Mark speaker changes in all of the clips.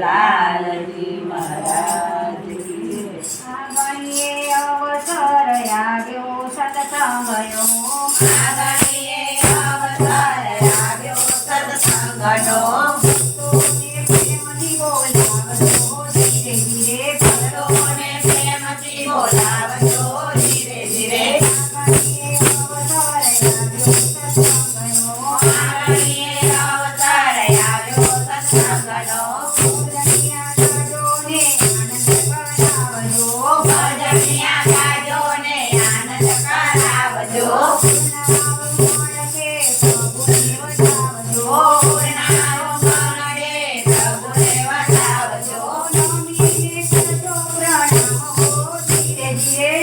Speaker 1: લાલજી મહારાજ કી જય.
Speaker 2: આગળીએ અવસર આવ્યો સત્સંગનો,
Speaker 1: આગળીએ અવસર આવ્યો સત્સંગનો,
Speaker 2: ભક્તોને પ્રેમથી બોલાવજો ધીરે ધીરે,
Speaker 1: ભક્તોને પ્રેમથી બોલાવજો ધીરે ધીરે.
Speaker 2: આગળીએ અવસર આવ્યો સત્સંગનો,
Speaker 1: આગળીએ અવસર આવ્યો સત્સંગનો,
Speaker 2: ભજનિયા ગાજોને આનંદ કરાવજો,
Speaker 1: ભજનિયા ગાજોને આનંદ કરાવજો. પૂર્ણાવો મંગળે પ્રભુને વધાવજો.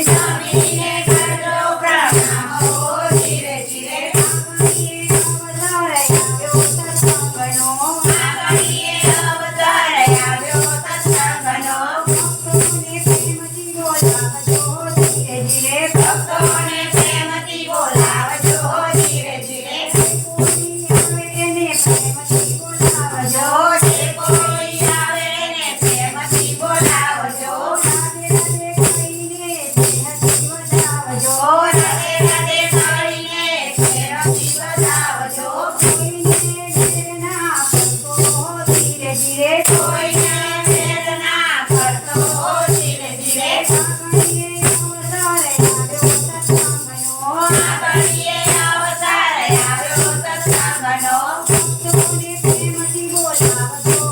Speaker 1: જમીને કરજો પ્રણામ હો ધીરે ધીરે. આગળીએ અવસર આવ્યો સત્સંગનો, ભક્તોને પ્રેમથી બોલાવજો ધીરે ધીરે. જે કોઈ આવે એને પ્રેમથી બોલાવજો. રાધે રાધે કરીને પ્રેમથી વધાવજો. કોઈને વેર ના કરતો હો ધીરે ધીરે. આગળીએ અવસર આવ્યો સત્સંગનો, ભક્તોને પ્રેમથી બોલાવજો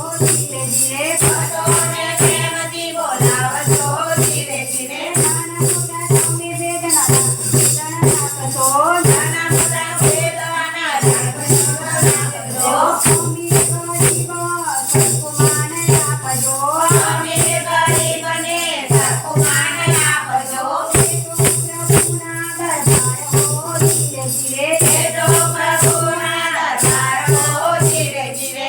Speaker 1: ધીરે ધીરે. નાના મોટા વેદવાના રાખજો. અમીર ગરીબને સરખું માન આપજો. એ તો પ્રભુના દરબાર હો ધીરે ધીરે.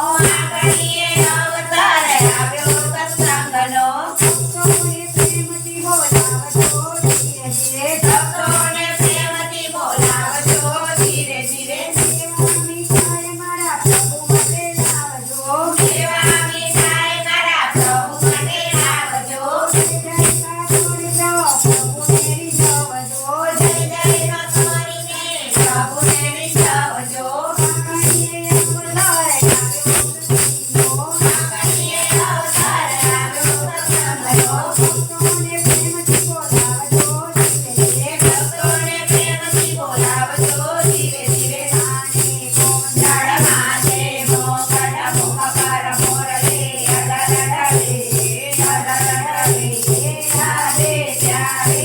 Speaker 1: આગળીએ અવસર આવ્યો સત્સંગનો, ભક્તોને પ્રેમથી બોલાવજો ધીરે ધીરે. એવા મીઠાઈ મારા પ્રભુ માટે લાવજો. જય જય નો કરીને પ્રભુને રીઝવજો. આગળીએ અવસર આવ્યો સત્સંગનો, ભક્તોને પ્રેમથી બોલાવજો ધીરે ધીરે. જળમાં દેવો કડ મુખ કર મોરલે અડર અડરે, રાધે ત્યારે